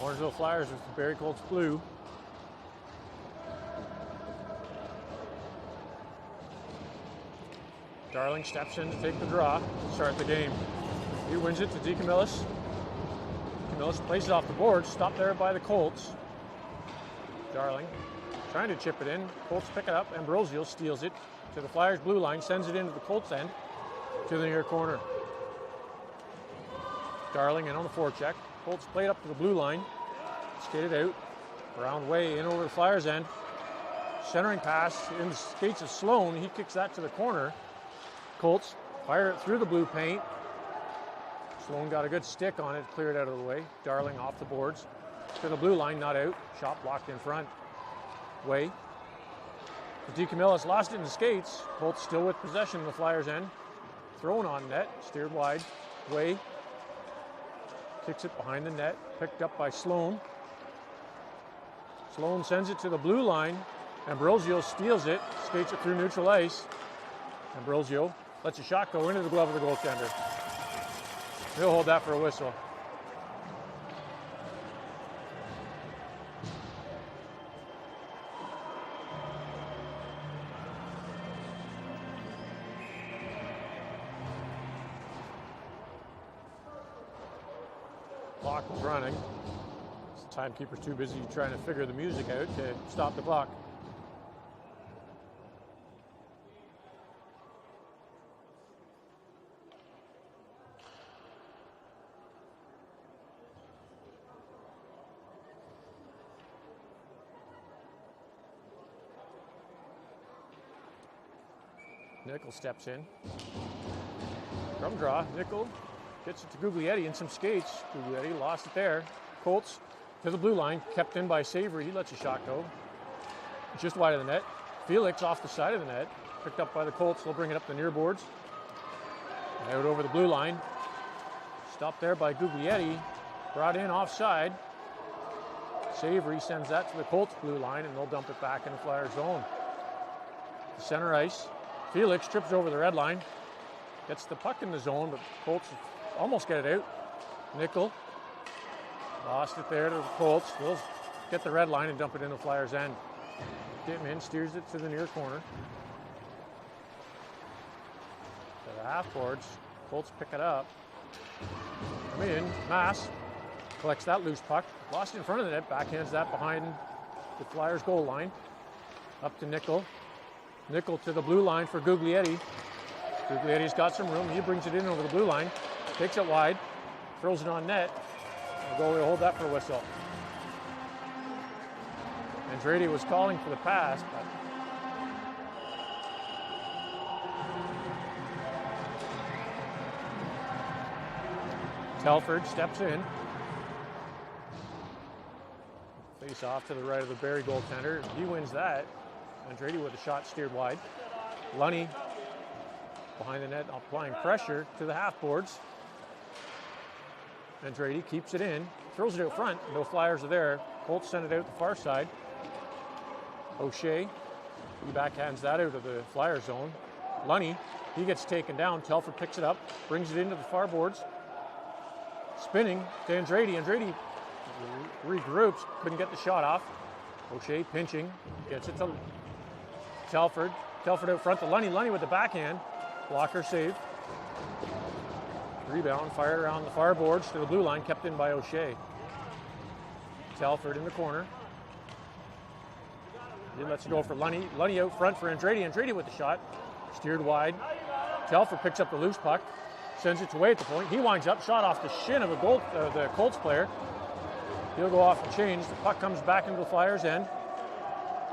Orangeville Flyers with the Barrie Colts blue. Darling steps in to take the draw to start the game. He wins it to DeCamillis. DeCamillis plays it off the board, stopped there by the Colts. Darling trying to chip it in. Colts pick it up. Ambrosio steals it to the Flyers blue line, sends it into the Colts end to the near corner. Darling in on the forecheck. Colts play it up to the blue line. Skated out. Around way in over the Flyers end. Centering pass in the skates of Sloan. He kicks that to the corner. Colts fire it through the blue paint. Sloan got a good stick on it, cleared out of the way. Darling off the boards to the blue line, not out. Shot blocked in front. Way. DeCamillis lost it in the skates. Colts still with possession in the Flyers end. Thrown on net, steered wide. Way. Kicks it behind the net, picked up by Sloan. Sloan sends it to the blue line. Ambrosio steals it, skates it through neutral ice. Ambrosio lets a shot go into the glove of the goaltender. He'll hold that for a whistle. Clock is running. The timekeeper's too busy trying to figure the music out to stop the clock. Nickel steps in. Drum draw. Nickel gets it to Guglietti in some skates. Guglietti lost it there. Colts to the blue line, kept in by Savory. He lets a shot go. Just wide of the net. Felix off the side of the net. Picked up by the Colts. They'll bring it up the near boards. Out over the blue line. Stopped there by Guglietti. Brought in offside. Savory sends that to the Colts blue line, and they'll dump it back in the Flyers zone. Center ice. Felix trips over the red line. Gets the puck in the zone, but Colts almost get it out. Nickel lost it there to the Colts. They'll get the red line and dump it in the Flyers' end. Dittman steers it to the near corner. To the half boards. Colts pick it up. Come in. Mass collects that loose puck. Lost it in front of the net. Backhands that behind the Flyers' goal line. Up to Nickel. Nickel to the blue line for Guglietti. Guglietti's got some room. He brings it in over the blue line. Takes it wide. Throws it on net. The goalie will hold that for a whistle. Andretti was calling for the pass, but Telford steps in. Face off to the right of the Barrie goaltender. He wins that. Andretti with a shot steered wide. Lunny behind the net, applying pressure to the half boards. Andretti keeps it in, throws it out front. No Flyers are there. Colts send it out the far side. O'Shea, he backhands that out of the Flyer zone. Lunny, he gets taken down. Telford picks it up, brings it into the far boards. Spinning to Andretti. Andretti regroups, couldn't get the shot off. O'Shea pinching, gets it to Telford. Telford out front to Lunny. Lunny with the backhand. Blocker save. Rebound fired around the far boards to the blue line, kept in by O'Shea. Telford in the corner. He lets it go for Lunny. Lunny out front for Andretti. Andretti with the shot. Steered wide. Telford picks up the loose puck. Sends it away at the point. He winds up. Shot off the shin of the Colts player. He'll go off and change. The puck comes back into the Flyers' end.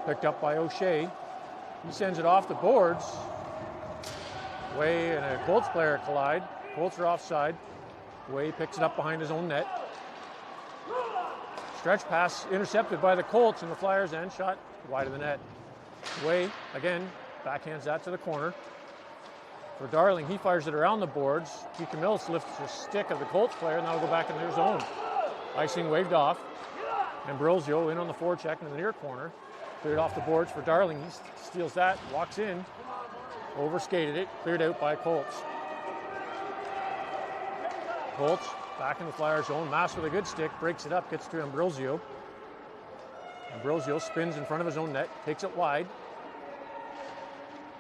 Picked up by O'Shea. He sends it off the boards. Way and a Colts player collide. Colts are offside. Way picks it up behind his own net. Stretch pass intercepted by the Colts in the Flyers' end. Shot wide of the net. Way, again, backhands that to the corner. For Darling, he fires it around the boards. DeCamillis lifts the stick of the Colts player, and that'll go back in their zone. Icing waved off. Ambrosio in on the forecheck in the near corner. Cleared off the boards for Darling. He steals that, walks in, overskated it, cleared out by Colts. Colts back in the Flyers zone. Mass with a good stick, breaks it up, gets to Ambrosio. Ambrosio spins in front of his own net, takes it wide.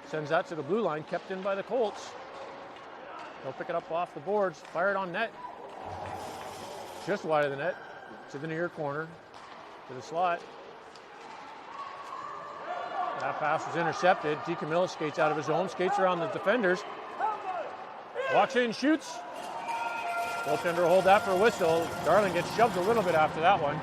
Sends that to the blue line, kept in by the Colts. They'll pick it up off the boards, fire it on net. Just wide of the net, to the near corner, to the slot. That pass was intercepted. DeCamillo skates out of his zone, skates around the defenders. Walks in, shoots. Goaltender will hold that for a whistle. Darling gets shoved a little bit after that one.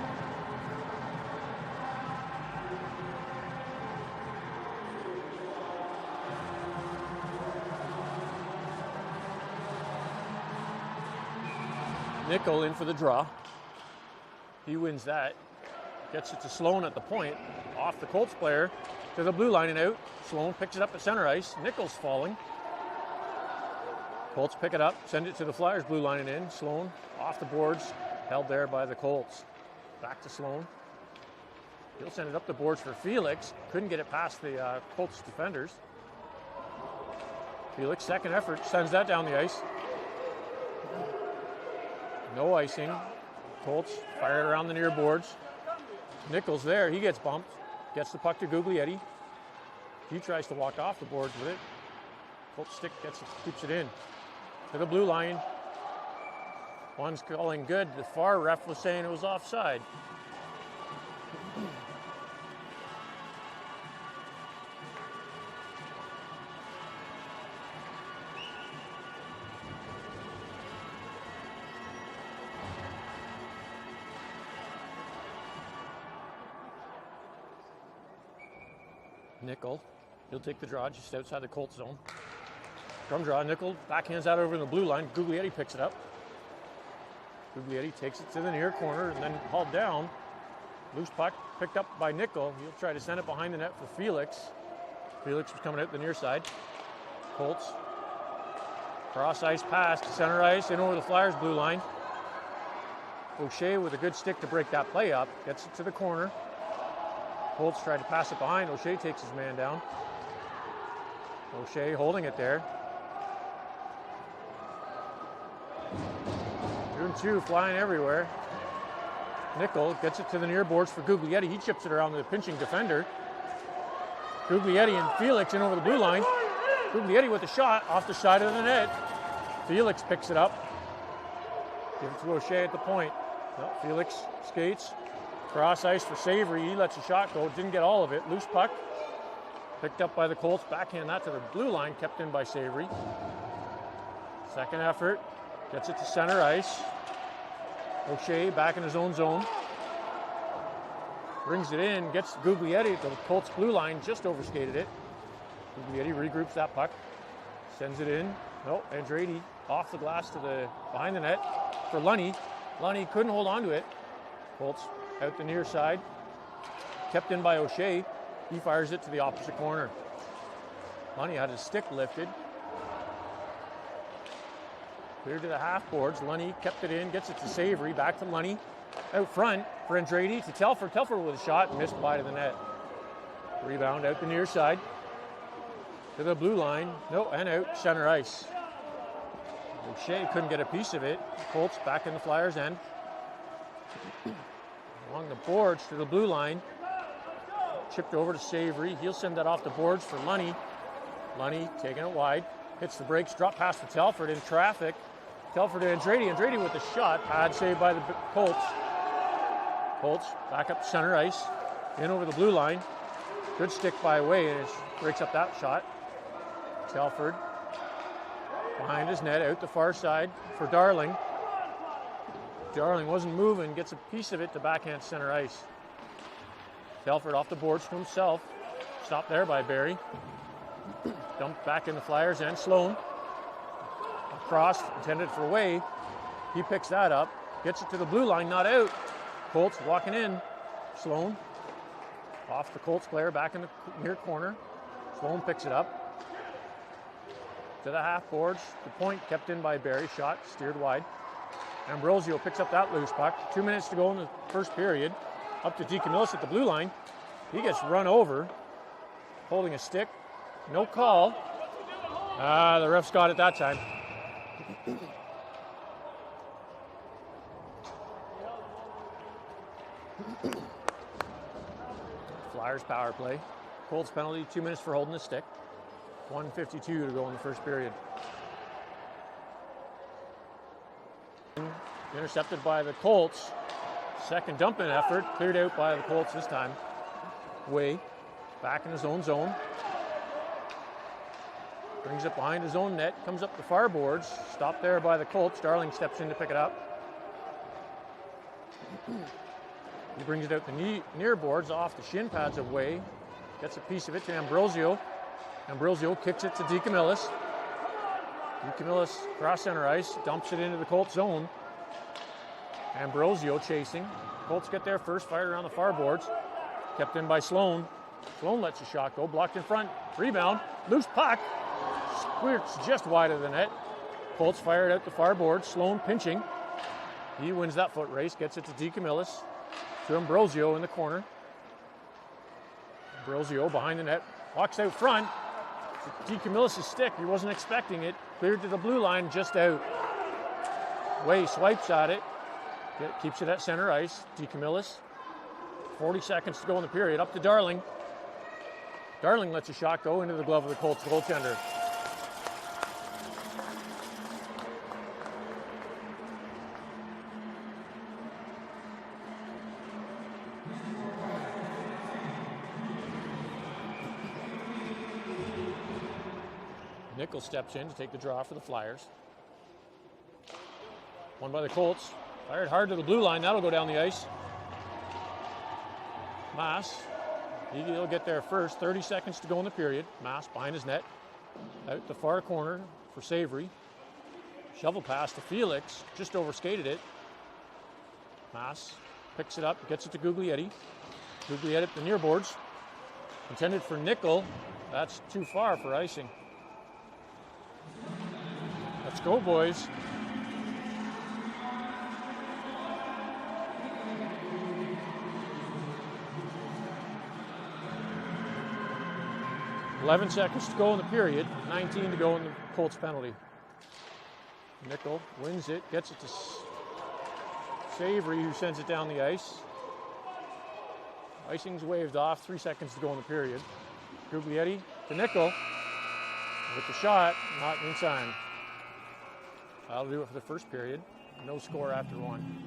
Nickel in for the draw. He wins that. Gets it to Sloan at the point. Off the Colts player to the blue line and out. Sloan picks it up at center ice. Nickel's falling. Colts pick it up, send it to the Flyers blue line and in. Sloan off the boards, held there by the Colts. Back to Sloan. He'll send it up the boards for Felix. Couldn't get it past the Colts defenders. Felix, second effort, sends that down the ice. No icing. Colts fire it around the near boards. Nichols there, he gets bumped. Gets the puck to Guglietti. He tries to walk off the boards with it. Colts stick keeps it in. To the blue line. One's calling good. The far ref was saying it was offside. Nickel, he'll take the draw just outside the Colts zone. Drum draw, Nickel backhands out over in the blue line. Guglietti picks it up. Guglietti takes it to the near corner and then hauled down. Loose puck picked up by Nickel. He'll try to send it behind the net for Felix. Felix was coming out the near side. Colts. Cross ice pass to center ice, in over the Flyers blue line. O'Shea with a good stick to break that play up. Gets it to the corner. Colts tried to pass it behind. O'Shea takes his man down. O'Shea holding it there. 2-2 flying everywhere. Nickel gets it to the near boards for Guglietti. He chips it around the pinching defender. Guglietti and Felix in over the blue line. Guglietti with a shot off the side of the net. Felix picks it up. Give it to O'Shea at the point. No, Felix skates. Cross ice for Savory. He lets a shot go. Didn't get all of it. Loose puck. Picked up by the Colts. Backhand that to the blue line. Kept in by Savory. Second effort. Gets it to center ice. O'Shea back in his own zone. Brings it in. Gets Guglietti at the Colts blue line. Just overskated it. Guglietti regroups that puck. Sends it in. No, Andretti off the glass to the behind the net for Lunny. Lunny couldn't hold on to it. Colts out the near side. Kept in by O'Shea. He fires it to the opposite corner. Lunny had his stick lifted. Clear to the half boards. Lunny kept it in, gets it to Savory. Back to Lunny. Out front for Andretti to Telford. Telford with a shot, missed wide of the net. Rebound out the near side. To the blue line. No, and out center ice. O'Shea couldn't get a piece of it. Colts back in the Flyers' end. Along the boards to the blue line. Chipped over to Savory. He'll send that off the boards for Lunny. Lunny taking it wide. Hits the brakes. Drop pass for Telford in traffic. Telford to Andretti. Andretti with the shot. Pad saved by the Colts. Colts back up center ice. In over the blue line. Good stick by Way and it breaks up that shot. Telford behind his net out the far side for Darling. Darling wasn't moving. Gets a piece of it to backhand center ice. Telford off the boards to himself. Stopped there by Barrie. Dumped back in the Flyers end. Sloan. Across, intended for Way. He picks that up. Gets it to the blue line, not out. Colts walking in. Sloan. Off the Colts player, back in the near corner. Sloan picks it up. To the half boards. The point kept in by Barrie. Shot steered wide. Ambrosio picks up that loose puck. 2 minutes to go in the first period. Up to DeCamillo at the blue line. He gets run over. Holding a stick. No call. The refs got it that time. Flyers power play. Colts penalty, 2 minutes for holding the stick. 1:52 to go in the first period. Intercepted by the Colts. Second dumping effort, cleared out by the Colts this time. Way, back in his own zone. Brings it behind his own net, comes up the far boards. Stopped there by the Colts. Darling steps in to pick it up. He brings it out the near boards off the shin pads of Way. Gets a piece of it to Ambrosio. Ambrosio kicks it to DeCamillis. DeCamillis cross center ice, dumps it into the Colts zone. Ambrosio chasing. Colts get there first, fired around the far boards. Kept in by Sloan. Sloan lets a shot go, blocked in front. Rebound, loose puck. Squirts just wide of the net. Colts fired out the far board. Sloan pinching. He wins that foot race, gets it to DeCamillis. To Ambrosio in the corner. Ambrosio behind the net. Walks out front. DeCamillis' stick. He wasn't expecting it. Cleared to the blue line, just out. Way swipes at it. Keeps it at center ice. DeCamillis. 40 seconds to go in the period. Up to Darling. Darling lets a shot go into the glove of the Colts goaltender. Nickel steps in to take the draw for the Flyers. One by the Colts. Fired hard to the blue line. That'll go down the ice. Mass. He'll get there first. 30 seconds to go in the period. Mass behind his net. Out the far corner for Savory. Shovel pass to Felix. Just overskated it. Mass picks it up. Gets it to Guglietti. Guglietti at the near boards. Intended for Nickel. That's too far for icing. Let's go, boys. .11 seconds to go in the period. 19 to go in the Colts penalty. Nickel wins it, gets it to Savory, who sends it down the ice. Icing's waved off. 3 seconds to go in the period. Guglietti to Nickel. With the shot, not in time. That'll do it for the first period. No score after one.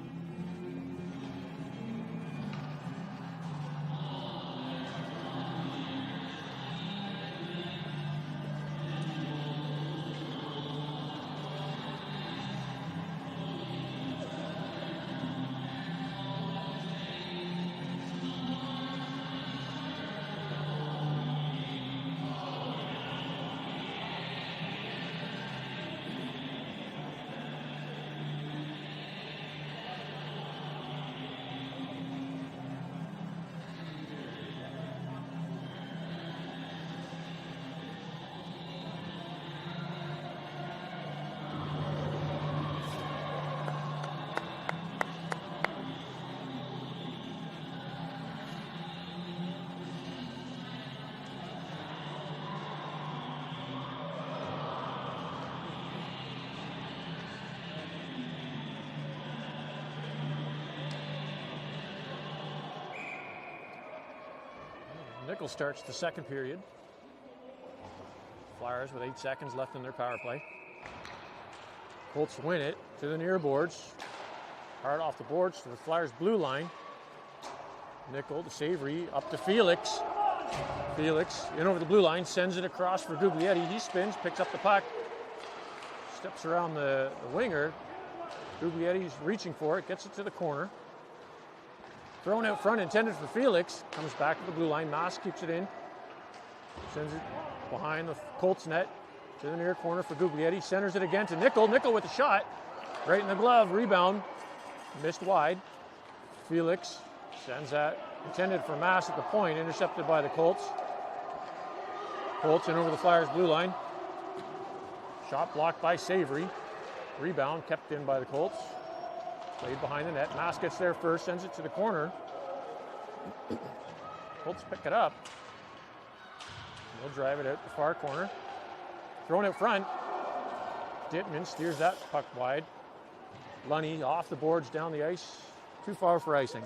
Nickel starts the second period. Flyers with 8 seconds left in their power play. Colts win it to the near boards. Hard off the boards to the Flyers blue line. Nickel to Savory, up to Felix. Felix in over the blue line, sends it across for Guglietti. He spins, picks up the puck, steps around the winger. Guglietti's reaching for it, gets it to the corner. Thrown out front, intended for Felix. Comes back to the blue line. Maas keeps it in. Sends it behind the Colts net to the near corner for Guglietti. Centers it again to Nickel. Nickel with the shot. Right in the glove. Rebound. Missed wide. Felix sends that. Intended for Maas at the point. Intercepted by the Colts. Colts in over the Flyers blue line. Shot blocked by Savory. Rebound kept in by the Colts. Played behind the net. Maas gets there first, sends it to the corner. Colts pick it up. They'll drive it out the far corner. Thrown out front. Dittman steers that puck wide. Lunny off the boards down the ice. Too far for icing.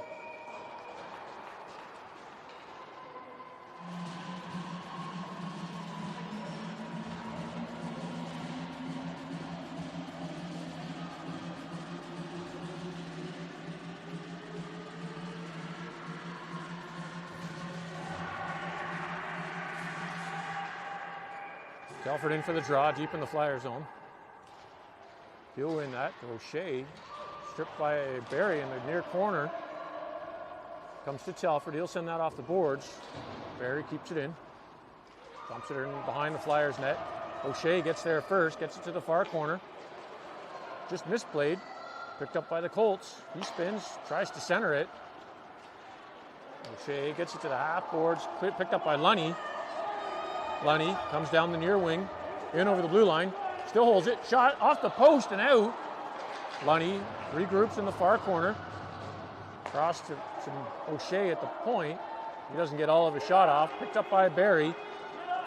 Telford in for the draw, deep in the Flyer zone. He'll win that. O'Shea, stripped by Barrie in the near corner. Comes to Telford. He'll send that off the boards. Barrie keeps it in. Dumps it in behind the Flyers net. O'Shea gets there first, gets it to the far corner. Just misplayed. Picked up by the Colts. He spins, tries to center it. O'Shea gets it to the half boards. Picked up by Lunny. Lunny comes down the near wing, in over the blue line. Still holds it. Shot off the post and out. Lunny regroups in the far corner. Cross to O'Shea at the point. He doesn't get all of his shot off. Picked up by Barrie.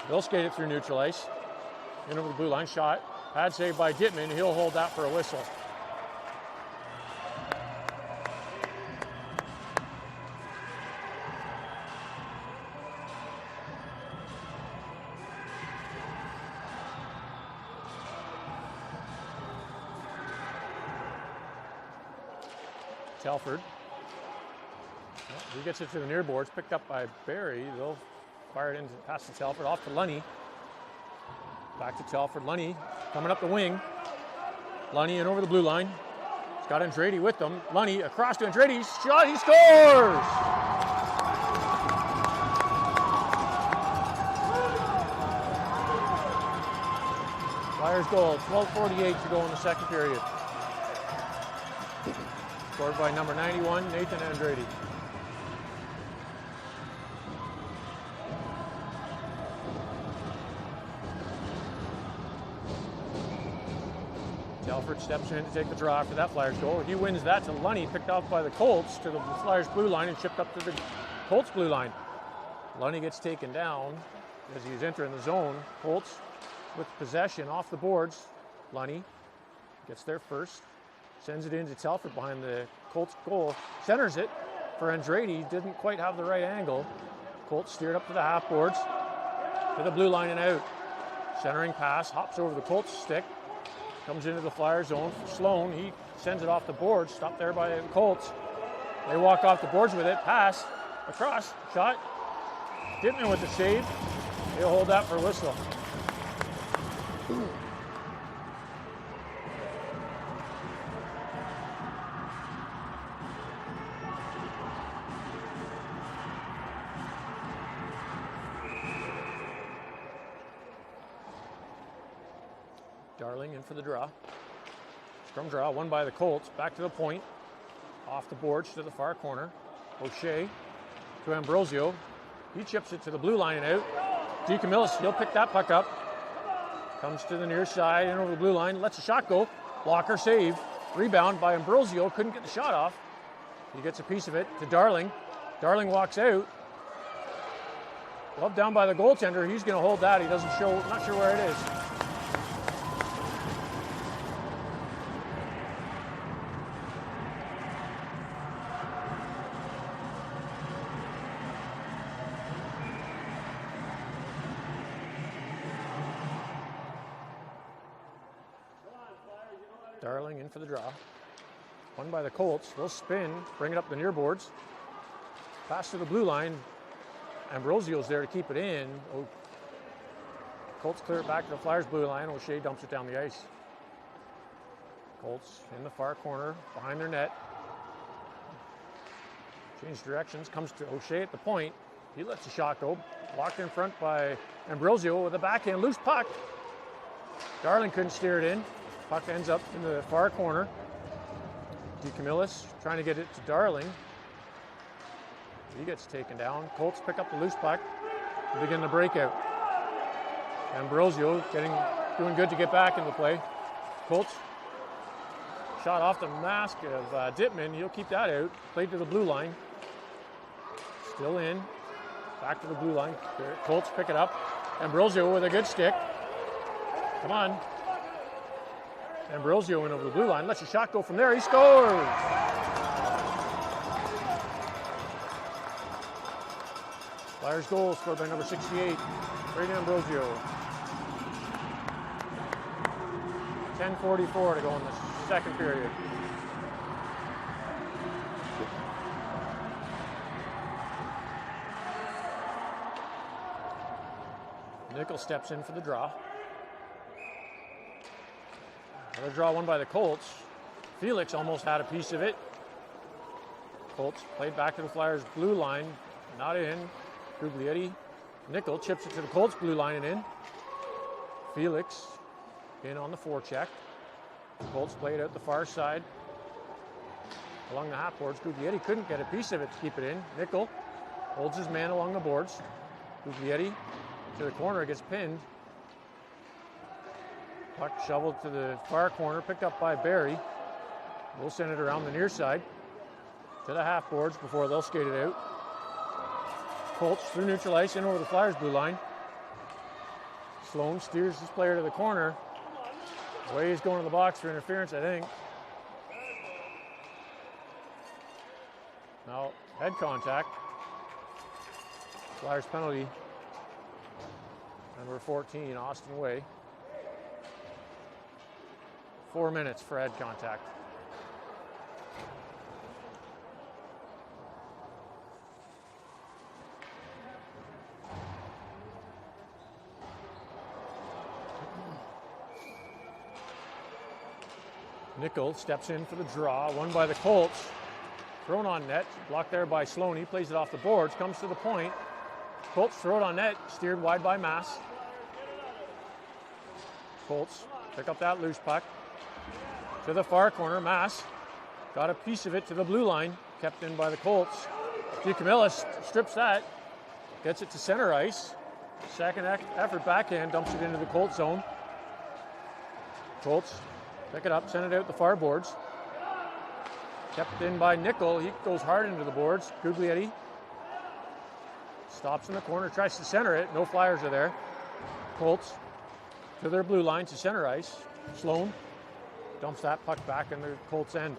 They'll skate it through neutral ice. In over the blue line. Shot. Pad save by Dittman. He'll hold that for a whistle. Telford. Well, he gets it to the near boards, picked up by Barrie. They'll fire it into past to Telford, off to Lunny. Back to Telford. Lunny coming up the wing. Lunny in over the blue line. He's got Andrade with them. Lunny across to Andrade. Shot, he scores! Flyers goal, 12:48 to go in the second period. Scored by number 91, Nathan Andrade. Telford steps in to take the draw after that Flyers goal. He wins that to Lunny, picked off by the Colts to the Flyers blue line and shipped up to the Colts blue line. Lunny gets taken down as he's entering the zone. Colts with possession off the boards. Lunny gets there first. Sends it into Telford behind the Colts goal. Centers it for Andrade. Didn't quite have the right angle. Colts steered up to the half boards. To the blue line and out. Centering pass. Hops over the Colts stick. Comes into the Flyer zone for Sloan. He sends it off the boards. Stopped there by the Colts. They walk off the boards with it. Pass. Across. Shot. Dittman with the save. They'll hold that for a whistle. Darling in for the draw. Scrum draw, won by the Colts. Back to the point. Off the boards to the far corner. O'Shea to Ambrosio. He chips it to the blue line and out. DeCamillis, he'll pick that puck up. Comes to the near side and over the blue line. Lets a shot go. Blocker save. Rebound by Ambrosio. Couldn't get the shot off. He gets a piece of it to Darling. Darling walks out. Well, down by the goaltender. He's going to hold that. He doesn't show, not sure where it is. Darling in for the draw. Won by the Colts. They'll spin, bring it up the near boards. Pass to the blue line. Ambrosio's there to keep it in. Colts clear it back to the Flyers blue line. O'Shea dumps it down the ice. Colts in the far corner, behind their net. Change directions, comes to O'Shea at the point. He lets the shot go. Blocked in front by Ambrosio with a backhand, loose puck. Darling couldn't steer it in. Puck ends up in the far corner. DeCamillis trying to get it to Darling. He gets taken down. Colts pick up the loose puck and begin the breakout. Ambrosio doing good to get back into play. Colts shot off the mask of Dittman. He'll keep that out. Played to the blue line. Still in. Back to the blue line. Colts pick it up. Ambrosio with a good stick. Come on. Ambrosio in over the blue line. Lets a shot go from there. He scores! Flyers goal scored by number 68, Brady Ambrosio. 10:44 to go in the second period. Nickel steps in for the draw. Another draw won by the Colts. Felix almost had a piece of it. Colts played back to the Flyers' blue line. Not in. Guglietti. Nickel chips it to the Colts' blue line and in. Felix in on the forecheck. Colts played out the far side. Along the half boards, Guglietti couldn't get a piece of it to keep it in. Nickel holds his man along the boards. Guglietti to the corner, gets pinned. Puck shoveled to the far corner, picked up by Barrie. We'll send it around the near side to the half boards before they'll skate it out. Colts through neutral ice in over the Flyers' blue line. Sloan steers his player to the corner. Way he's going to the box for interference, I think. Now, head contact. Flyers penalty. Number 14, Austin Way. 4 minutes for head contact. Nickel steps in for the draw, won by the Colts. Thrown on net, blocked there by Sloan. He plays it off the boards, comes to the point. Colts throw it on net, steered wide by Mass. Colts pick up that loose puck. To the far corner, Mass got a piece of it to the blue line, kept in by the Colts. DiCamillo strips that, gets it to center ice. Second effort backhand, dumps it into the Colts zone. Colts pick it up, send it out the far boards. Kept in by Nickel. He goes hard into the boards. Guglietti stops in the corner, tries to center it. No Flyers are there. Colts to their blue line to center ice. Sloan dumps that puck back in the Colts end.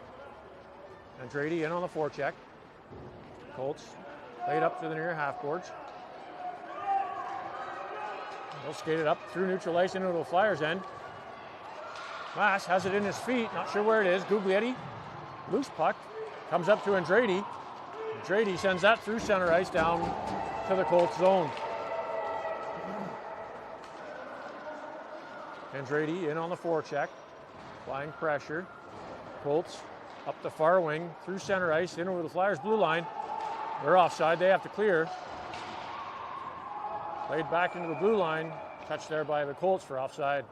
Andrade in on the forecheck. Colts laid up to the near half boards. They'll skate it up through neutral ice into the Flyers end. Mass has it in his feet, not sure where it is. Guglietti, loose puck, comes up to Andrade. Andrade sends that through center ice down to the Colts zone. Andrade in on the forecheck, applying pressure. Colts up the far wing, through center ice, in over the Flyers' blue line. They're offside, they have to clear. Played back into the blue line, touched there by the Colts for offside.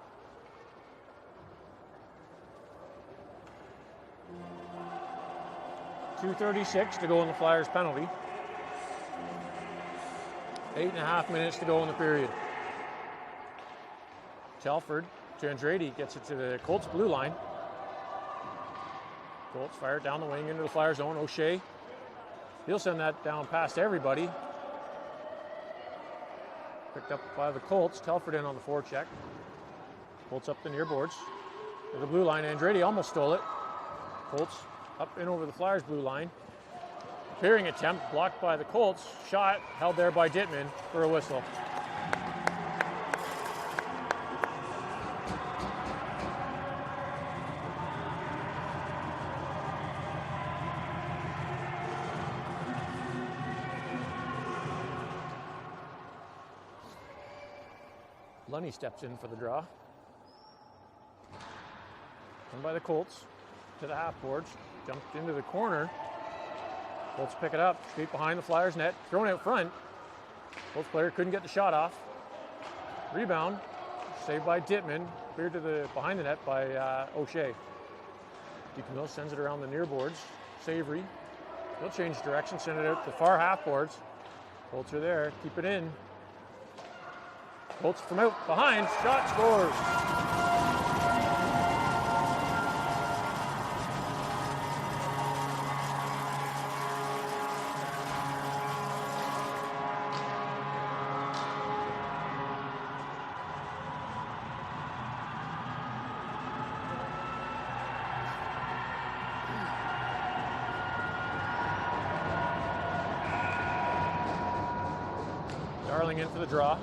.236 to go in the Flyers penalty. 8.5 minutes to go in the period. Telford to Andrade, gets it to the Colts blue line. Colts fire it down the wing into the Flyers zone. O'Shea, he'll send that down past everybody. Picked up by the Colts. Telford in on the forecheck. Colts up the near boards to the blue line. Andrade almost stole it. Colts up in over the Flyers' blue line. Clearing attempt blocked by the Colts. Shot held there by Dittman for a whistle. Lunny steps in for the draw. Done by the Colts to the half boards. Jumped into the corner. Colts pick it up, straight behind the Flyers net, thrown out front. Colts player couldn't get the shot off. Rebound, saved by Dittman, cleared to the behind the net by O'Shea. DiCamillo sends it around the near boards. Savory, he'll change direction, send it out to the far half boards. Colts are there, keep it in. Colts from out behind, shot scores. Darling in for the draw.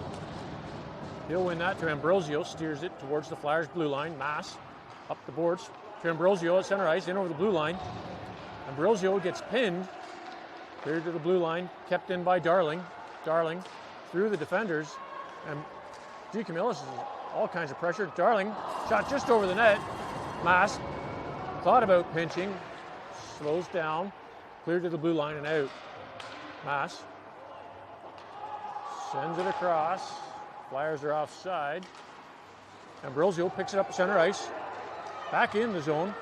He'll win that to Ambrosio, steers it towards the Flyers' blue line. Mass up the boards to Ambrosio at center ice, in over the blue line. Ambrosio gets pinned, cleared to the blue line, kept in by Darling. Darling through the defenders, and DiCamillo is all kinds of pressure. Darling shot just over the net. Mass thought about pinching, slows down, clear to the blue line and out. Mass sends it across. Flyers are offside. Ambrosio picks it up center ice. Back in the zone.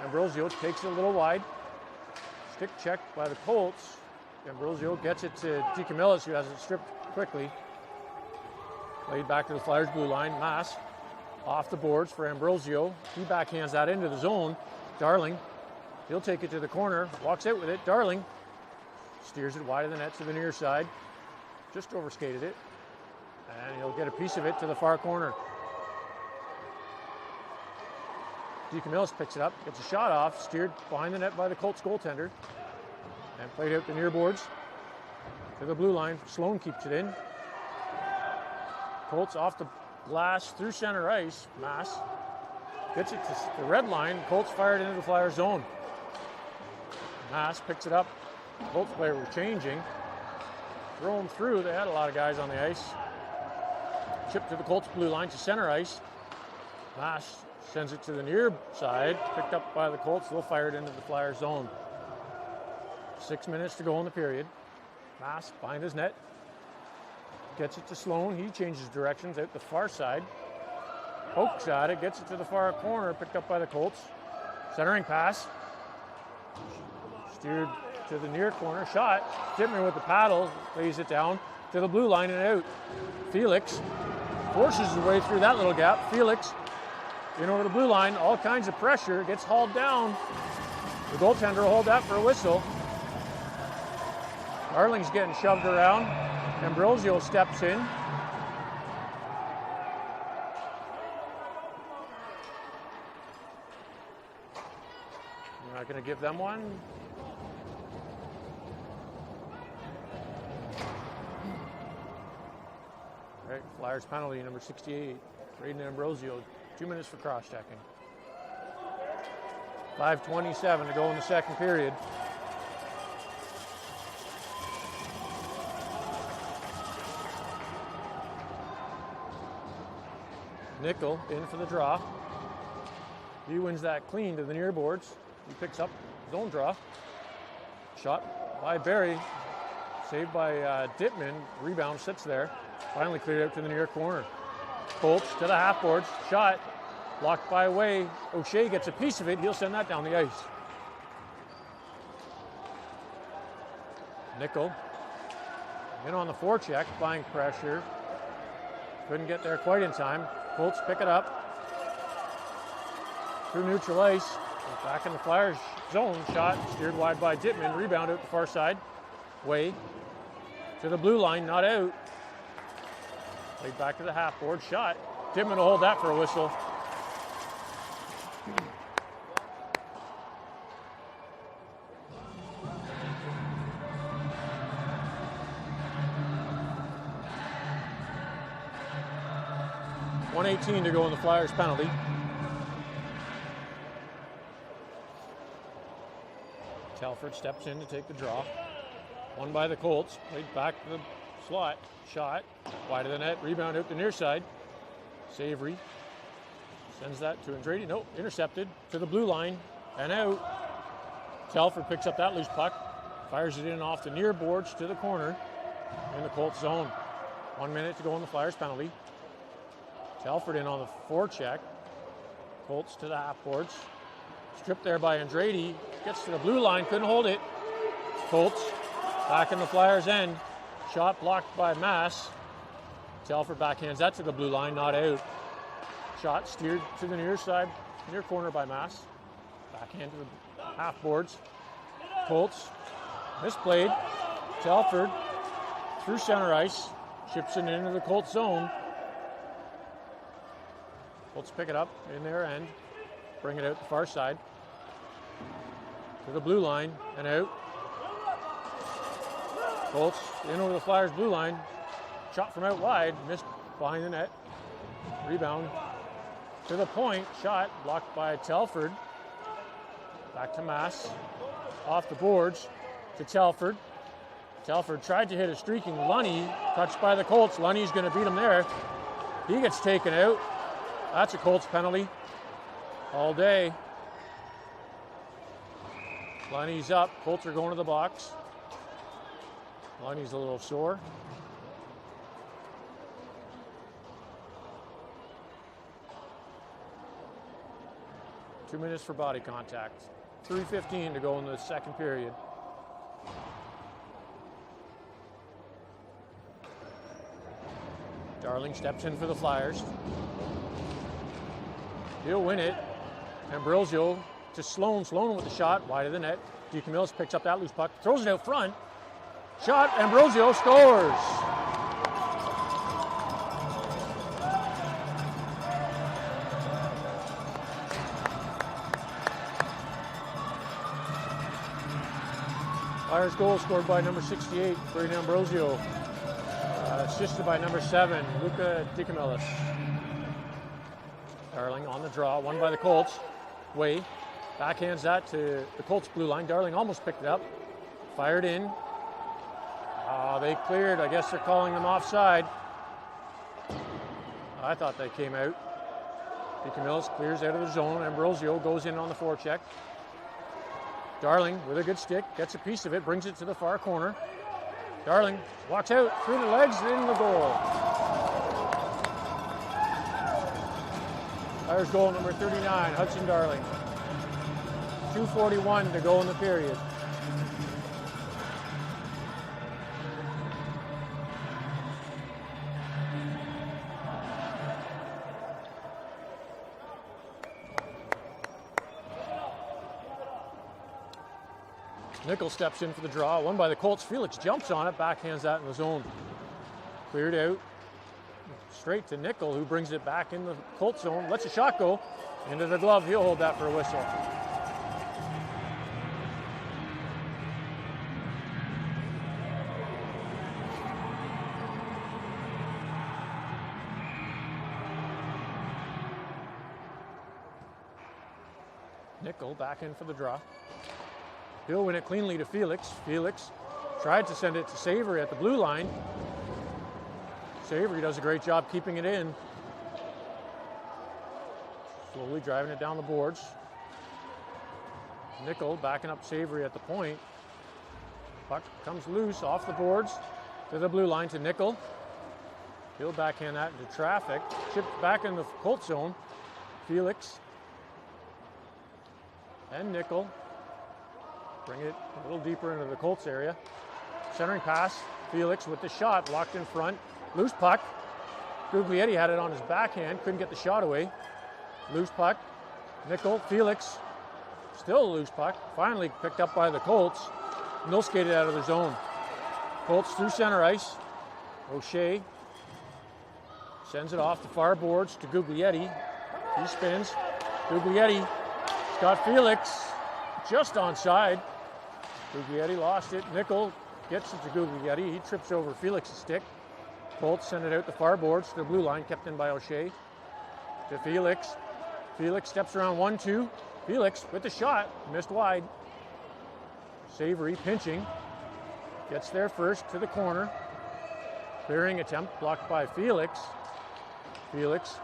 Ambrosio takes it a little wide. Stick check by the Colts. Ambrosio gets it to DeCamillis, who has it stripped quickly. Played back to the Flyers blue line. Mass off the boards for Ambrosio. He backhands that into the zone. Darling, he'll take it to the corner. Walks out with it. Darling steers it wide of the net to the near side. Just overskated it. And he'll get a piece of it to the far corner. DeCamillis picks it up, gets a shot off, steered behind the net by the Colts goaltender, and played out the near boards to the blue line. Sloan keeps it in. Colts off the glass through center ice. Mass gets it to the red line. Colts fired into the Flyers zone. Mass picks it up. Colts player were changing. Throw him through. They had a lot of guys on the ice. Chip to the Colts blue line to center ice. Mass sends it to the near side. Picked up by the Colts. They'll fire it into the Flyers zone. 6 minutes to go in the period. Mass behind his net. Gets it to Sloan. He changes directions out the far side. Pokes at it. Gets it to the far corner. Picked up by the Colts. Centering pass. Steered to the near corner. Shot. Dittmer with the paddle. Lays it down to the blue line and out. Felix forces his way through that little gap. Felix in over the blue line. All kinds of pressure. Gets hauled down. The goaltender will hold that for a whistle. Darling's getting shoved around. Ambrosio steps in. You're not going to give them one? All right, Flyers penalty, number 68. Braden Ambrosio, 2 minutes for cross-checking. 5:27 to go in the second period. Nickel in for the draw. He wins that clean to the near boards. He picks up his own draw. Shot by Barrie. Saved by Dittman. Rebound sits there. Finally cleared out to the near corner. Colts to the half boards. Shot. Blocked by Way. O'Shea gets a piece of it. He'll send that down the ice. Nickel in on the forecheck, applying pressure. Couldn't get there quite in time. Colts pick it up through neutral ice. Back in the Flyers zone. Shot steered wide by Dittman. Rebound out the far side. Way to the blue line, not out. Played back to the half board. Shot. Dittman will hold that for a whistle. .118 to go in the Flyers penalty. Telford steps in to take the draw. Won by the Colts. Played back to the slot. Shot. Wide of the net. Rebound out the near side. Savory sends that to Andrade. Nope. Intercepted to the blue line and out. Telford picks up that loose puck. Fires it in off the near boards to the corner in the Colts zone. 1 minute to go in the Flyers penalty. Telford in on the forecheck. Colts to the half boards. Stripped there by Andrade. Gets to the blue line. Couldn't hold it. Colts back in the Flyers end. Shot blocked by Mass. Telford backhands that to the blue line. Not out. Shot steered to the near side. Near corner by Mass. Backhand to the half boards. Colts misplayed. Telford through center ice. Chips it into the Colts zone. Colts pick it up in their end. Bring it out the far side. To the blue line and out. Colts in over the Flyers blue line. Shot from out wide. Missed behind the net. Rebound to the point. Shot blocked by Telford. Back to Mass. Off the boards to Telford. Telford tried to hit a streaking Lunny. Touched by the Colts. Lunny's going to beat him there. He gets taken out. That's a Colts penalty. all day. Lunny's up. Colts are going to the box. Lunny's a little sore. Two minutes for body contact. 3:15 to go in the second period. Darling steps in for the Flyers. He'll win it. Ambrosio to Sloan. Sloan with the shot, wide of the net. DeCamillis picks up that loose puck, throws it out front. Shot, Ambrosio scores. Flyers goal scored by number 68, Brady Ambrosio. Assisted by number 7, Luca DeCamillis. Darling on the draw, won by the Colts. Way backhands that to the Colts blue line. Darling almost picked it up. Fired in. They cleared. I guess they're calling them offside. I thought they came out. DeCamillis clears out of the zone. Ambrosio goes in on the forecheck. Darling with a good stick, gets a piece of it, brings it to the far corner. Darling walks out through the legs, in the goal. Flyers goal number 39, Hudson Darling. 2:41 to go in the period. Nickel steps in for the draw, won by the Colts. Felix jumps on it, backhands that in the zone. Cleared out. Straight to Nickel, who brings it back in the Colts zone. Lets a shot go into the glove. He'll hold that for a whistle. Nickel back in for the draw. He'll win it cleanly to Felix. Felix tried to send it to Savory at the blue line. Savory does a great job keeping it in. Slowly driving it down the boards. Nickel backing up Savory at the point. Puck comes loose off the boards to the blue line to Nickel. He'll backhand that into traffic. Chipped back in the Colt zone. Felix and Nickel. Bring it a little deeper into the Colts area. Centering pass. Felix with the shot, locked in front. Loose puck. Guglietti had it on his backhand, couldn't get the shot away. Loose puck. Nickel, Felix, still a loose puck. Finally picked up by the Colts. And they'll skate it out of the zone. Colts through center ice. O'Shea sends it off the far boards to Guglietti. He spins. Guglietti has got Felix just onside. Guglietti lost it. Nickel gets it to Guglietti. He trips over Felix's stick. Colts send it out the far boards to the blue line, kept in by O'Shea. To Felix. Felix steps around 1-2. Felix with the shot, missed wide. Savory pinching. Gets there first to the corner. Clearing attempt blocked by Felix. Felix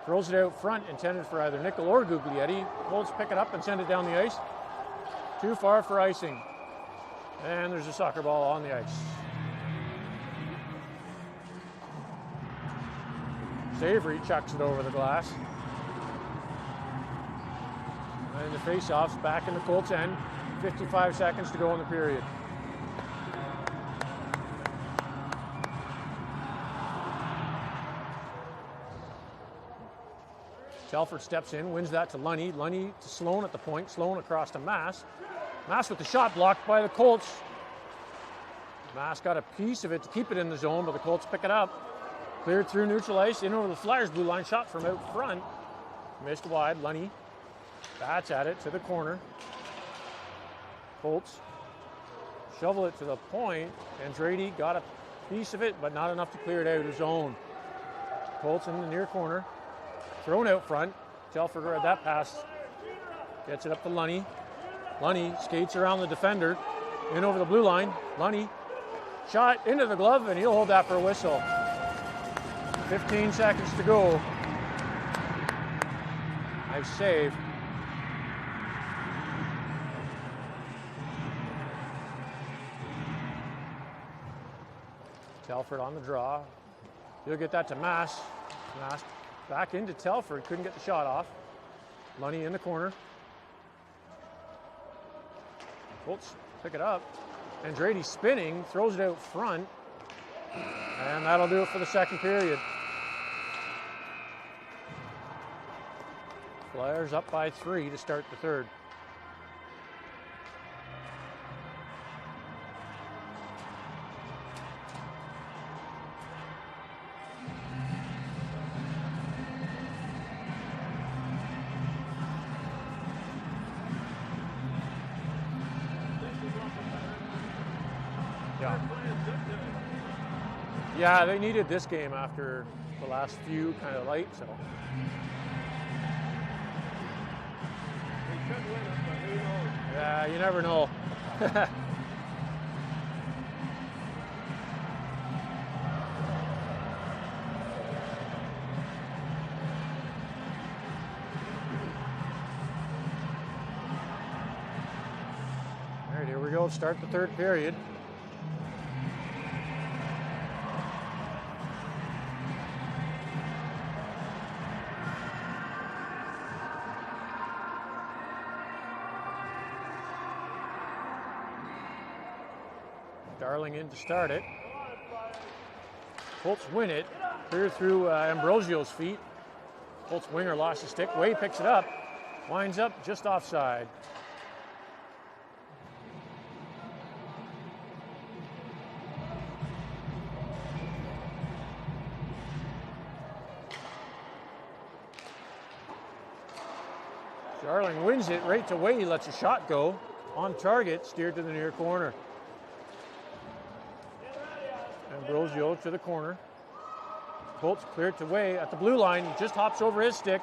throws it out front, intended for either Nickel or Guglietti. Colts pick it up and send it down the ice. Too far for icing. And there's a soccer ball on the ice. Savory chucks it over the glass. And the face-off's back in the Colts end. 55 seconds to go in the period. Telford steps in, wins that to Lunny. Lunny to Sloan at the point. Sloan across to Mass. Mass with the shot blocked by the Colts. Mass got a piece of it to keep it in the zone, but the Colts pick it up. Cleared through neutral ice, in over the Flyers blue line, shot from out front. Missed wide, Lunny bats at it to the corner. Colts shovel it to the point. Andrade got a piece of it, but not enough to clear it out of his zone. Colts in the near corner. Thrown out front. Telford read that pass. Gets it up to Lunny. Lunny skates around the defender. In over the blue line. Lunny shot into the glove, and he'll hold that for a whistle. 15 seconds to go. Nice save. Telford on the draw. He'll get that to Mass. Mass back into Telford. Couldn't get the shot off. Lunny in the corner. Colts pick it up. Andrade spinning, throws it out front. And that'll do it for the second period. Flyers up by 3 to start the third. Yeah, they needed this game after the last few kind of light, so. Yeah, you never know. All right, here we go. Start the third period. Darling in to start it. Colts win it. Clear through Ambrosio's feet. Colts winger lost the stick. Way picks it up. Winds up just offside. Darling wins it right to Way. He lets a shot go. On target. Steered to the near corner. Ambrosio to the corner. Colts cleared to Way at the blue line. Just hops over his stick.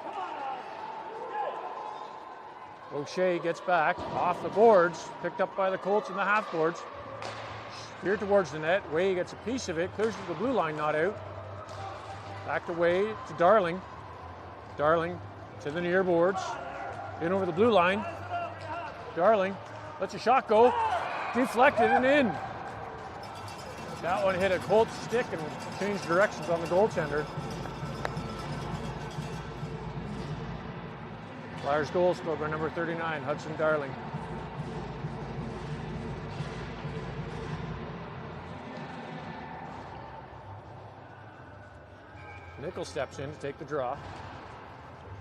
O'Shea gets back off the boards. Picked up by the Colts in the half boards. Steered towards the net. Way gets a piece of it. Clears to the blue line, not out. Back to Way to Darling. Darling to the near boards. In over the blue line. Darling lets a shot go. Deflected and in. That one hit a Colts stick and changed directions on the goaltender. Flyers goal scored by number 39, Hudson Darling. Nickel steps in to take the draw.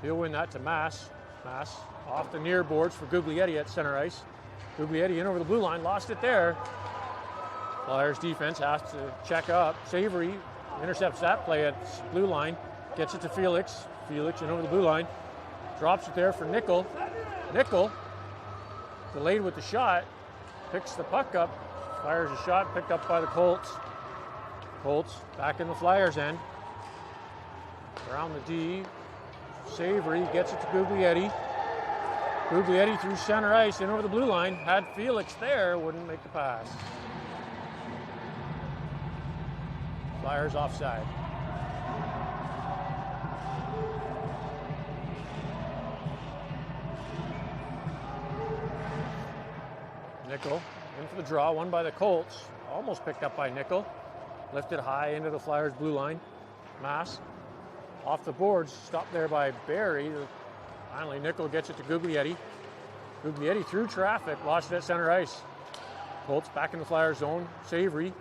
He'll win that to Mass. Mass off the near boards for Guglietti at center ice. Guglietti in over the blue line, lost it there. Flyers defense has to check up. Savory intercepts that play at blue line. Gets it to Felix. Felix in over the blue line. Drops it there for Nickel. Nickel delayed with the shot. Picks the puck up. Fires a shot picked up by the Colts. Colts back in the Flyers end. Around the D. Savory gets it to Guglietti. Guglietti through center ice in over the blue line. Had Felix there. Wouldn't make the pass. Flyers offside. Nickel in for the draw, won by the Colts. Almost picked up by Nickel. Lifted high into the Flyers blue line. Mass off the boards, stopped there by Barrie. Finally, Nickel gets it to Guglietti. Guglietti through traffic, lost it at center ice. Colts back in the Flyers zone. Savory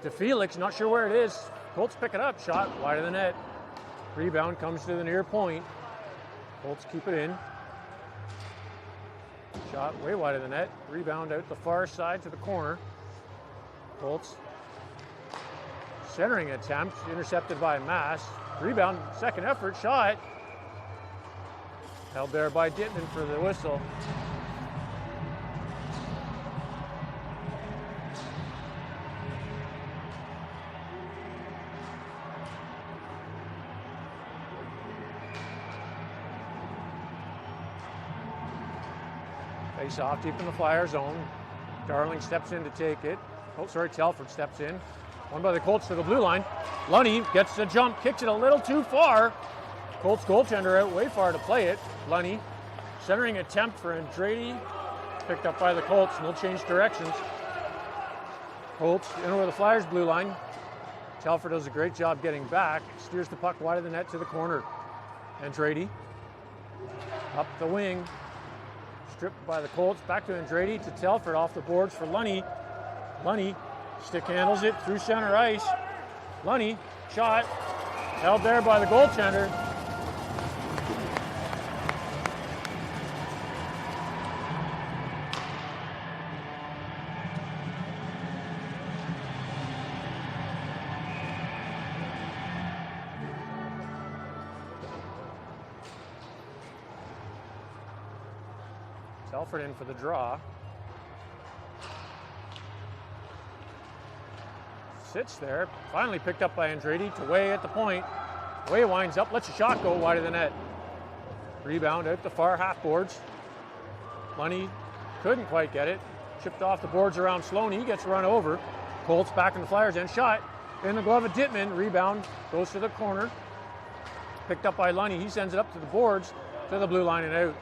to Felix, not sure where it is. Colts pick it up, shot wide of the net. Rebound comes to the near point. Colts keep it in. Shot way wide of the net. Rebound out the far side to the corner. Colts centering attempt, intercepted by Mass. Rebound, second effort, shot. Held there by Dittman for the whistle. Face off deep in the Flyer zone. Darling steps in to take it. Oh, sorry, Telford steps in. Won by the Colts to the blue line. Lunny gets the jump, kicks it a little too far. Colts goaltender out way far to play it. Lunny, centering attempt for Andrade. Picked up by the Colts, and they'll change directions. Colts in over the Flyers blue line. Telford does a great job getting back, steers the puck wide of the net to the corner. Andretti up the wing, stripped by the Colts, back to Andretti, to Telford, off the boards for Lunny. Lunny stick handles it through center ice. Lunny, shot, held there by the goaltender. Telford in for the draw. Sits there, finally picked up by Andretti to Way at the point. Way winds up, lets a shot go wide of the net. Rebound out the far half boards. Lunny couldn't quite get it. Chipped off the boards around Sloan. He gets run over. Colts back in the Flyers end. Shot in the glove of Dittman. Rebound goes to the corner. Picked up by Lunny. He sends it up to the boards, to the blue line and out.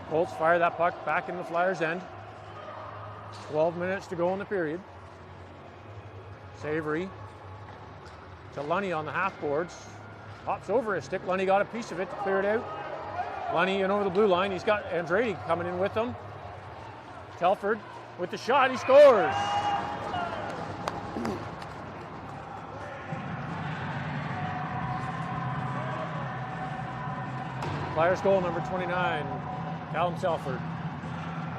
Colts fire that puck back in the Flyers' end. 12 minutes to go in the period. Savory to Lunny on the half boards. Hops over his stick. Lunny got a piece of it to clear it out. Lunny in over the blue line. He's got Andretti coming in with him. Telford with the shot. He scores. Flyers goal number 29. Callum Telford.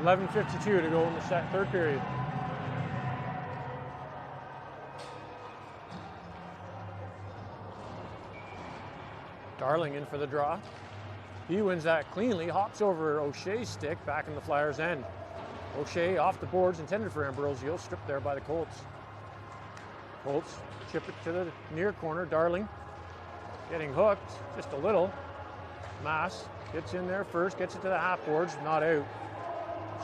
11:52 to go in the third period. Darling in for the draw. He wins that cleanly, hops over O'Shea's stick back in the Flyers' end. O'Shea off the boards, intended for Ambrosio, stripped there by the Colts. Colts chip it to the near corner. Darling getting hooked just a little. Mass gets in there first, gets it to the half boards, not out.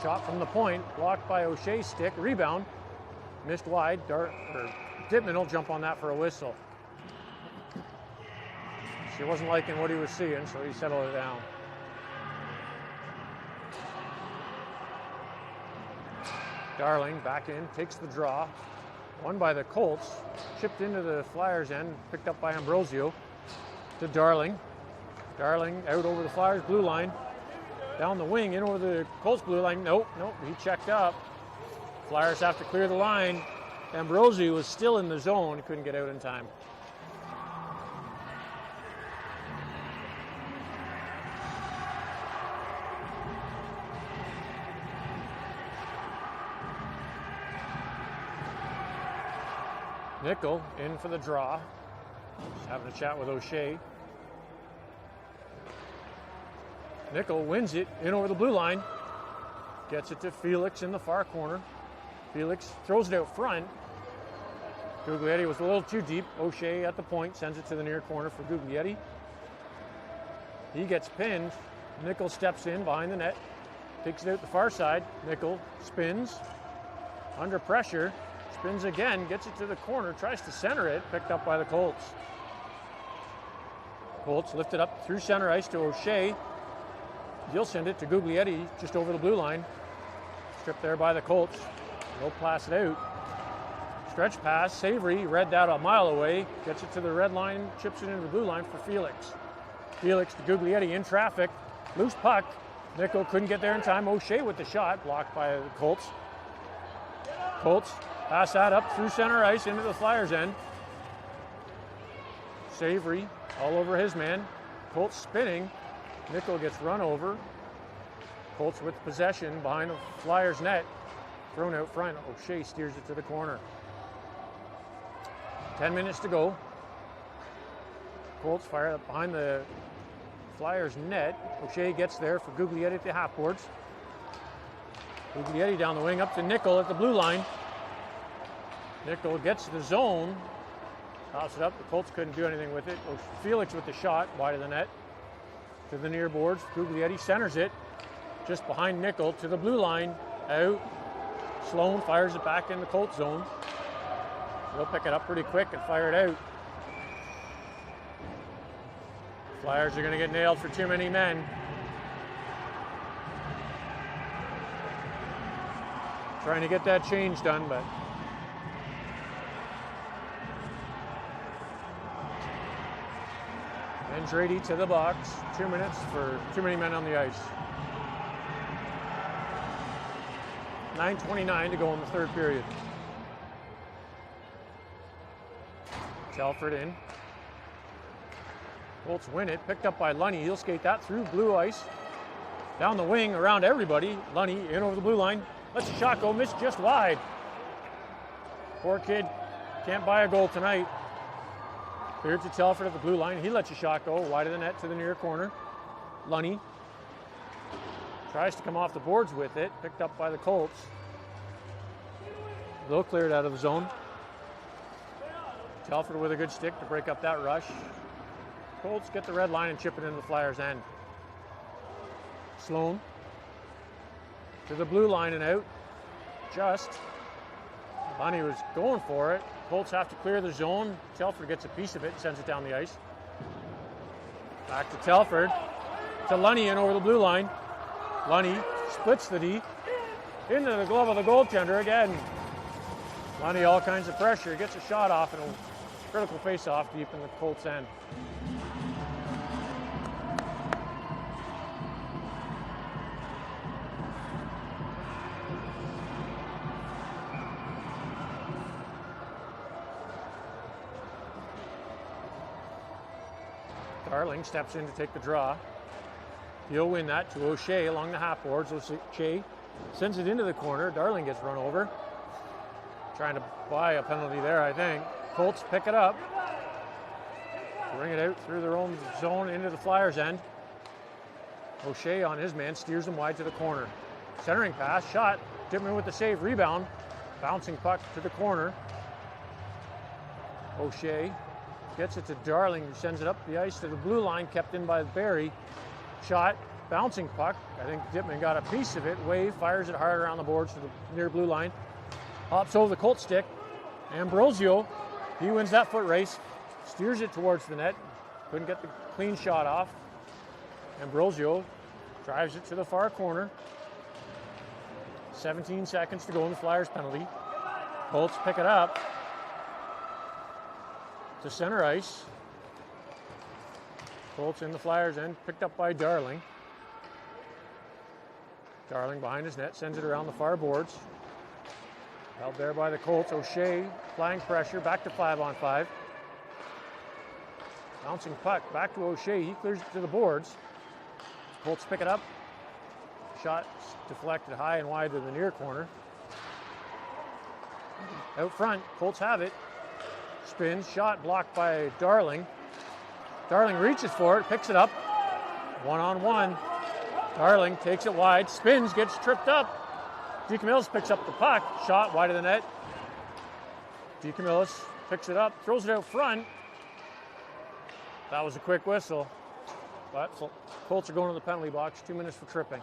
Shot from the point, blocked by O'Shea's stick. Rebound, missed wide. Dittman will jump on that for a whistle. He wasn't liking what he was seeing, so he settled it down. Darling back in, takes the draw. Won by the Colts, chipped into the Flyers' end, picked up by Ambrosio. To Darling. Darling out over the Flyers' blue line. Down the wing, in over the Colts' blue line. Nope, he checked up. Flyers have to clear the line. Ambrosio was still in the zone, couldn't get out in time. Nickel in for the draw. Just having a chat with O'Shea. Nickel wins it in over the blue line. Gets it to Felix in the far corner. Felix throws it out front. Guglietti was a little too deep. O'Shea at the point sends it to the near corner for Guglietti. He gets pinned. Nickel steps in behind the net. Takes it out the far side. Nickel spins. Under pressure. Spins again, gets it to the corner, tries to center it, picked up by the Colts. Colts lifted up through center ice to O'Shea. He'll send it to Guglietti just over the blue line. Stripped there by the Colts. They'll pass it out. Stretch pass, Savory read that a mile away, gets it to the red line, chips it into the blue line for Felix. Felix to Guglietti in traffic, loose puck. Nickel couldn't get there in time. O'Shea with the shot, blocked by the Colts. Colts pass that up through center ice into the Flyers' end. Savory all over his man. Colts spinning. Nickel gets run over. Colts with possession behind the Flyers' net. Thrown out front. O'Shea steers it to the corner. 10 minutes to go. Colts fire up behind the Flyers' net. O'Shea gets there for Guglietti at the half boards. Guglietti down the wing up to Nickel at the blue line. Nickel gets the zone, toss it up. The Colts couldn't do anything with it. Felix with the shot, wide of the net. To the near boards. Guglietti centers it just behind Nickel to the blue line. Out. Sloan fires it back in the Colts zone. They'll pick it up pretty quick and fire it out. Flyers are going to get nailed for too many men. Trying to get that change done, but Andrade to the box. 2 minutes for too many men on the ice. 9:29 to go in the third period. Telford in. Colts win it. Picked up by Lunny. He'll skate that through blue ice. Down the wing around everybody. Lunny in over the blue line. Lets a shot go. Missed just wide. Poor kid. Can't buy a goal tonight. Cleared to Telford at the blue line. He lets a shot go wide of the net to the near corner. Lunny tries to come off the boards with it. Picked up by the Colts. They'll clear it out of the zone. Telford with a good stick to break up that rush. Colts get the red line and chip it into the Flyers' end. Sloan to the blue line and out. Just. Lunny was going for it. Colts have to clear the zone. Telford gets a piece of it and sends it down the ice. Back to Telford. To Lunny in over the blue line. Lunny splits the D. Into the glove of the goaltender again. Lunny all kinds of pressure. Gets a shot off and a critical face-off deep in the Colts' end. Darling steps in to take the draw. He'll win that to O'Shea along the half boards. O'Shea sends it into the corner. Darling gets run over. Trying to buy a penalty there, I think. Colts pick it up. Bring it out through their own zone into the Flyers' end. O'Shea on his man steers them wide to the corner. Centering pass, shot. Dittman with the save, rebound. Bouncing puck to the corner. O'Shea gets it to Darling, who sends it up the ice to the blue line, kept in by Barrie. Shot, bouncing puck. I think Dittman got a piece of it. Wave, fires it hard around the boards to the near blue line. Hops over the Colt stick. Ambrosio, he wins that foot race. Steers it towards the net. Couldn't get the clean shot off. Ambrosio drives it to the far corner. 17 seconds to go in the Flyers penalty. Colts pick it up. To center ice. Colts in the Flyers' end, picked up by Darling. Darling behind his net, sends it around the far boards. Held there by the Colts. O'Shea applying pressure, back to 5-on-5. Bouncing puck, back to O'Shea. He clears it to the boards. Colts pick it up. Shot deflected high and wide to the near corner. Out front, Colts have it. Spins, shot blocked by Darling. Darling reaches for it, picks it up. 1-on-1. Darling takes it wide, spins, gets tripped up. DeCamillis picks up the puck, shot wide of the net. DeCamillis picks it up, throws it out front. That was a quick whistle. But Colts are going to the penalty box, 2 minutes for tripping.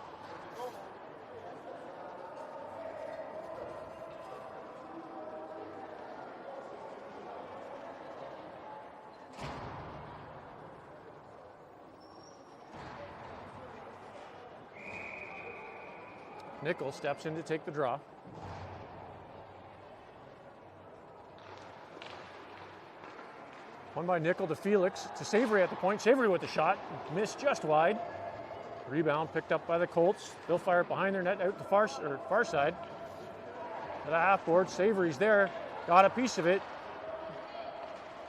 Nickel steps in to take the draw. Won by Nickel to Felix, to Savory at the point. Savory with the shot, missed just wide. Rebound picked up by the Colts. They'll fire it behind their net out the far side. To the half board, Savory's there, got a piece of it.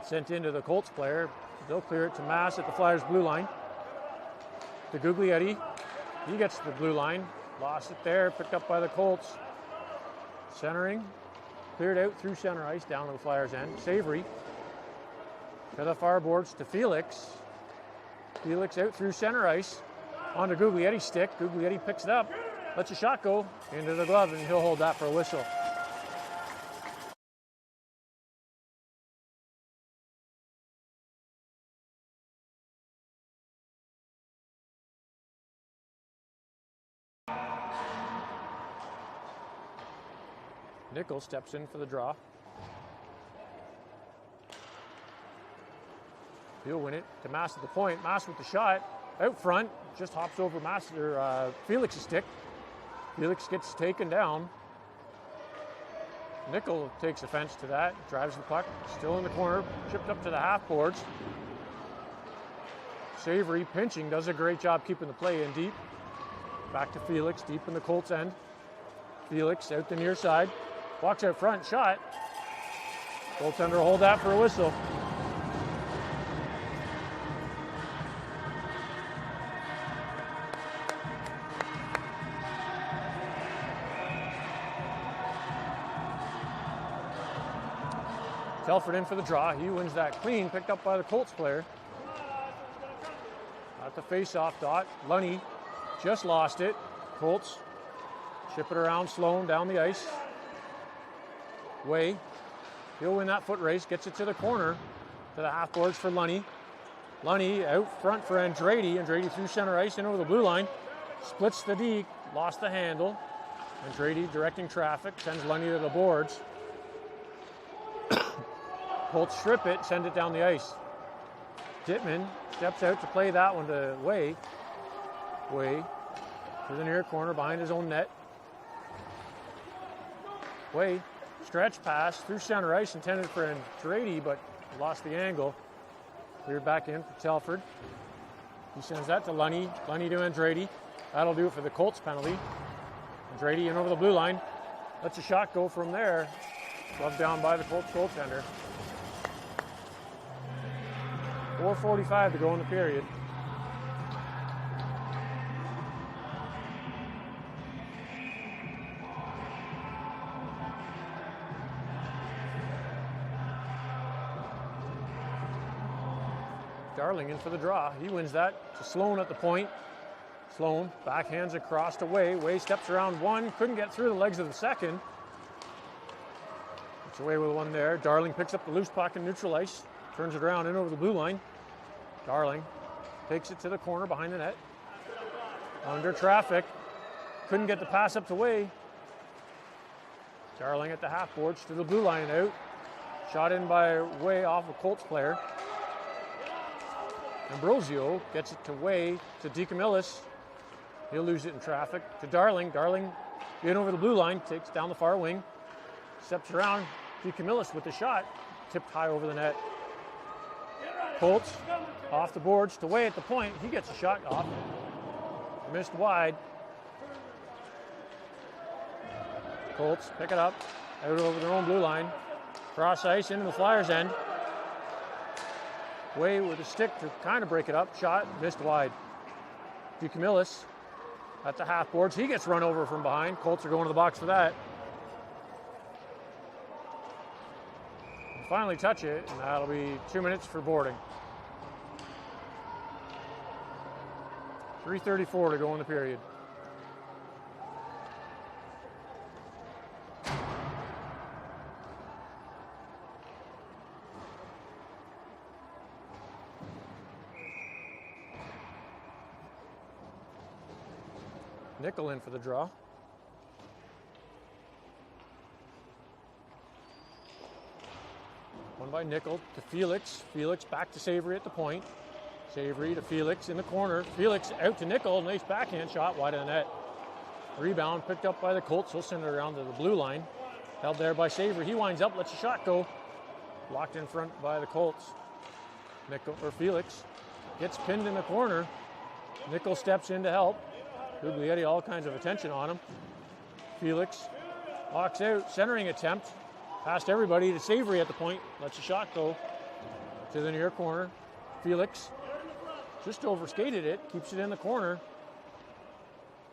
Sent into the Colts player. They'll clear it to Mass at the Flyers blue line. To Guglietti, he gets to the blue line. Lost it there, picked up by the Colts. Centering, cleared out through center ice, down to the Flyers' end. Savory, to the far boards to Felix. Felix out through center ice, onto Guglietti's stick. Guglietti picks it up, lets a shot go into the glove, and he'll hold that for a whistle. Nickel steps in for the draw. He'll win it to Mass at the point. Mass with the shot out front, just hops over Felix's stick. Felix gets taken down. Nickel takes offense to that, drives the puck, still in the corner, chipped up to the half boards. Savory pinching, does a great job keeping the play in deep. Back to Felix, deep in the Colts end. Felix out the near side. Walks out front, shot. Goaltender hold that for a whistle. Telford in for the draw. He wins that clean, picked up by the Colts player. At the face-off dot, Lunny just lost it. Colts ship it around Sloan down the ice. Way, he'll win that foot race, gets it to the corner, to the half boards for Lunny. Lunny out front for Andretti. Andretti through center ice and over the blue line. Splits the D, lost the handle. Andretti directing traffic, sends Lunny to the boards. Colts strip it, send it down the ice. Dittman steps out to play that one to Way. Way to the near corner behind his own net. Way, stretch pass through center ice intended for Andretti, but lost the angle. Cleared back in for Telford. He sends that to Lunny. Lunny to Andretti. That'll do it for the Colts penalty. Andretti in over the blue line. Lets a shot go from there. Gloved down by the Colts goaltender. 4:45 to go in the period. Darling in for the draw. He wins that to Sloan at the point. Sloan backhands across to Way. Way steps around one. Couldn't get through the legs of the second. Gets away with one there. Darling picks up the loose puck in neutral ice. Turns it around in over the blue line. Darling takes it to the corner behind the net. Under traffic. Couldn't get the pass up to Way. Darling at the half boards to the blue line out. Shot in by Way off a Colts player. Ambrosio gets it to Way to DeCamillis. He'll lose it in traffic to Darling. Darling in over the blue line, takes down the far wing. Steps around. DeCamillis with the shot. Tipped high over the net. Colts off the boards to Way at the point. He gets a shot off. Missed wide. Colts pick it up. Out over their own blue line. Cross ice into the Flyers' end. Way with a stick to kind of break it up. Shot, missed wide. DeCamillis at the half boards. He gets run over from behind. Colts are going to the box for that. Finally touch it, and that'll be 2 minutes for boarding. 3:34 to go in the period. Nickel in for the draw. One by Nickel to Felix. Felix back to Savory at the point. Savory to Felix in the corner. Felix out to Nickel. Nice backhand shot wide of the net. Rebound picked up by the Colts. He'll send it around to the blue line. Held there by Savory. He winds up, lets a shot go. Blocked in front by the Colts. Nickel or Felix gets pinned in the corner. Nickel steps in to help. Guglietti, all kinds of attention on him. Felix walks out, centering attempt. Past everybody to Savory at the point. Lets a shot go to the near corner. Felix just overskated it. Keeps it in the corner.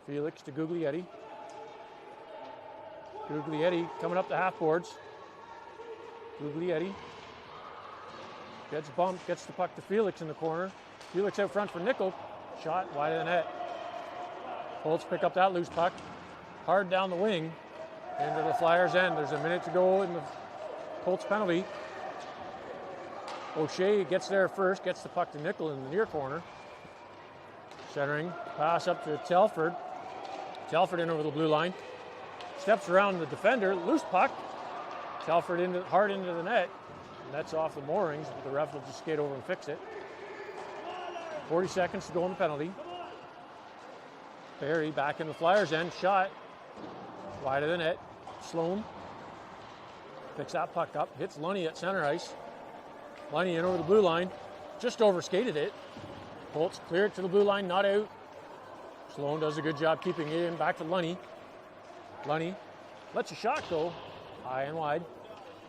Felix to Guglietti. Guglietti coming up the half boards. Guglietti gets bumped. Gets the puck to Felix in the corner. Felix out front for Nickel. Shot wide of the net. Colts pick up that loose puck. Hard down the wing. Into the Flyers' end. There's a minute to go in the Colts penalty. O'Shea gets there first, gets the puck to Nickel in the near corner. Centering, pass up to Telford. Telford in over the blue line. Steps around the defender, loose puck. Telford hard into the net. And that's off the moorings, but the ref will just skate over and fix it. 40 seconds to go in the penalty. Barrie back in the Flyers' end, shot. Wide of the net. Sloan picks that puck up, hits Lunny at center ice. Lunny in over the blue line, just overskated it. Colts clear it to the blue line, not out. Sloan does a good job keeping it in. Back to Lunny. Lunny lets a shot go. High and wide.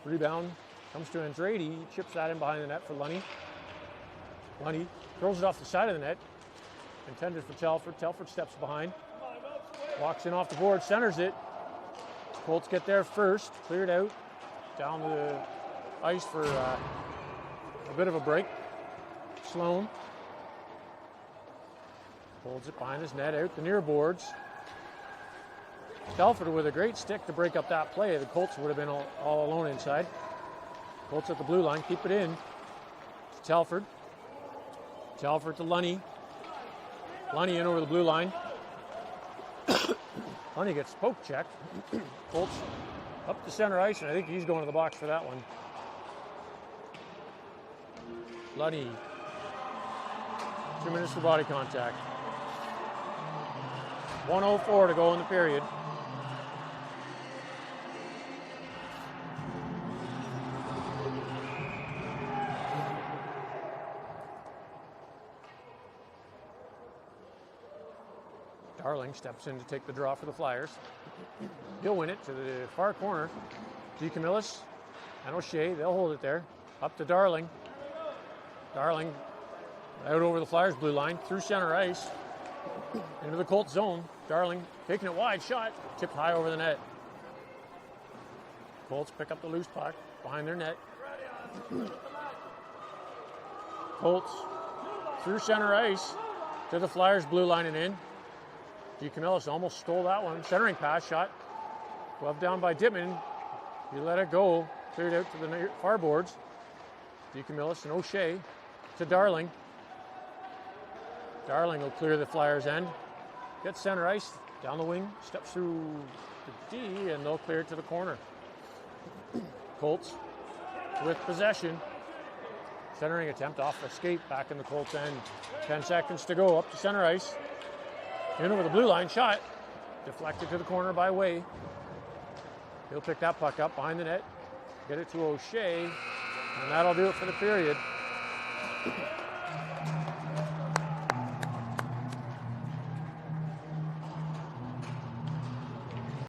Rebound comes to Andrade. Chips that in behind the net for Lunny. Lunny throws it off the side of the net. Intended for Telford. Telford steps behind. Walks in off the board. Centers it. Colts get there first. Cleared out. Down the ice for a bit of a break. Sloan holds it behind his net out the near boards. Telford with a great stick to break up that play. The Colts would have been all alone inside. Colts at the blue line, keep it in. To Telford. Telford to Lunny. Lunny in over the blue line. Lunny gets poke checked. Colts up to center ice, and I think he's going to the box for that one. Lunny. 2 minutes for body contact. 1:04 to go in the period. Darling steps in to take the draw for the Flyers. He'll win it to the far corner. DeCamillis and O'Shea, they'll hold it there. Up to Darling. Darling out over the Flyers blue line, through center ice, into the Colts zone. Darling taking it wide, shot, tipped high over the net. Colts pick up the loose puck behind their net. Colts through center ice to the Flyers blue line and in. DeCamillis almost stole that one. Centering pass, shot. Glove down by Dittman. He let it go. Cleared out to the far boards. DeCamillis and O'Shea to Darling. Darling will clear the Flyers' end. Gets center ice, down the wing, steps through the D, and they'll clear it to the corner. Colts with possession. Centering attempt off a skate back in the Colts' end. 10 seconds to go, up to center ice. In over the blue line, shot. Deflected to the corner by Way. He'll pick that puck up behind the net. Get it to O'Shea, and that'll do it for the period.